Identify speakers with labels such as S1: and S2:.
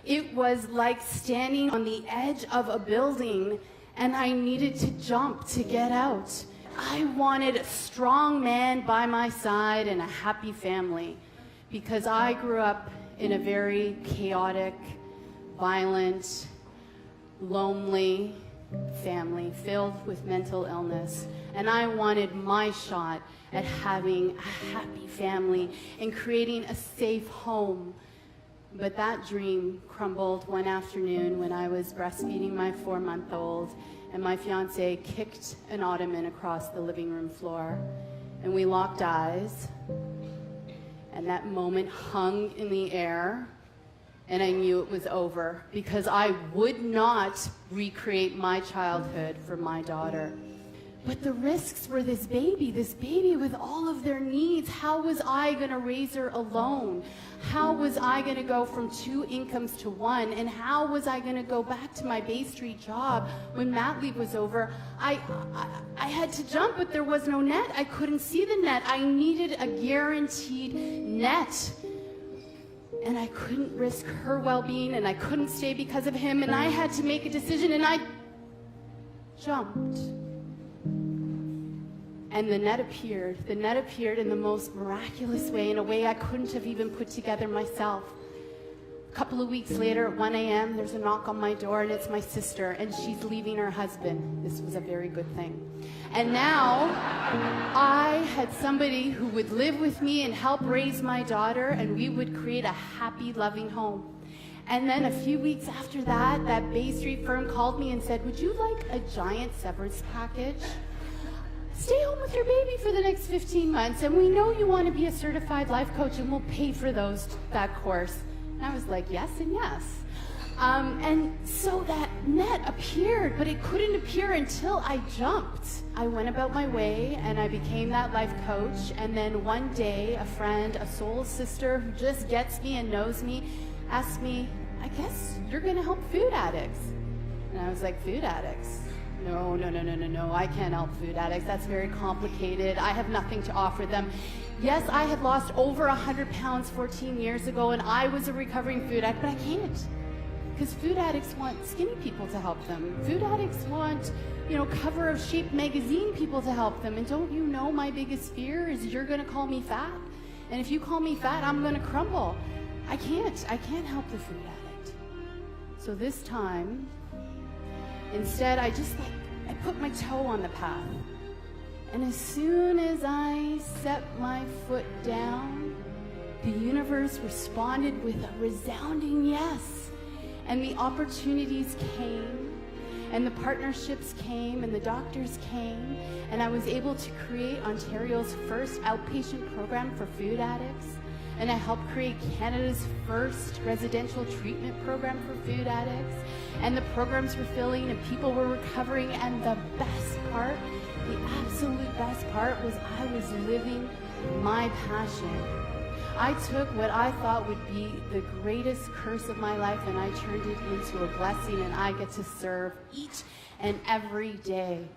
S1: It was like standing on the edge of a building, and I needed to jump to get out. I wanted a strong man by my side and a happy family, because I grew up in a very chaotic, violent, lonely family filled with mental illness. And I wanted my shot at having a happy family and creating a safe home. But that dream crumbled one afternoon when I was breastfeeding my 4-month-old, and my fiancé kicked an ottoman across the living room floor, and we locked eyes, and that moment hung in the air, and I knew it was over, because I would not recreate my childhood for my daughter. But the risks were this baby with all of their needs. How was I going to raise her alone? How was I going to go from 2 incomes to 1? And how was I going to go back to my Bay Street job when mat leave was over? I had to jump, but there was no net. I couldn't see the net. I needed a guaranteed net. And I couldn't risk her well-being, and I couldn't stay because of him, and I had to make a decision, and I jumped. And the net appeared. The net appeared in the most miraculous way, in a way I couldn't have even put together myself. A couple of weeks later at 1 a.m., there's a knock on my door, and it's my sister, and she's leaving her husband. This was a very good thing. And now I had somebody who would live with me and help raise my daughter, and we would create a happy, loving home. And then a few weeks after that, that Bay Street firm called me and said, "Would you like a giant severance package? Stay home with your baby for the next 15 months, and we know you want to be a certified life coach, and we'll pay for that course." And I was like, yes and yes. And so that net appeared, but it couldn't appear until I jumped. I went about my way, and I became that life coach. And then one day, a friend, a soul sister who just gets me and knows me, asked me, "I guess you're going to help food addicts." And I was like, "Food addicts? No, I can't help food addicts. That's very complicated. I have nothing to offer them." Yes, I had lost over 100 pounds 14 years ago, and I was a recovering food addict, but I can't. Because food addicts want skinny people to help them. Food addicts want, cover of Shape magazine people to help them. And don't you know my biggest fear is you're going to call me fat? And if you call me fat, I'm going to crumble. I can't help the food addict. So this time, instead, I put my toe on the path. And as soon as I set my foot down, the universe responded with a resounding yes. And the opportunities came, and the partnerships came, and the doctors came, and I was able to create Ontario's first outpatient program for food addicts. And I helped create Canada's first residential treatment program for food addicts. And the programs were filling and people were recovering. And the best part, the absolute best part, was I was living my passion. I took what I thought would be the greatest curse of my life, and I turned it into a blessing, and I get to serve each and every day.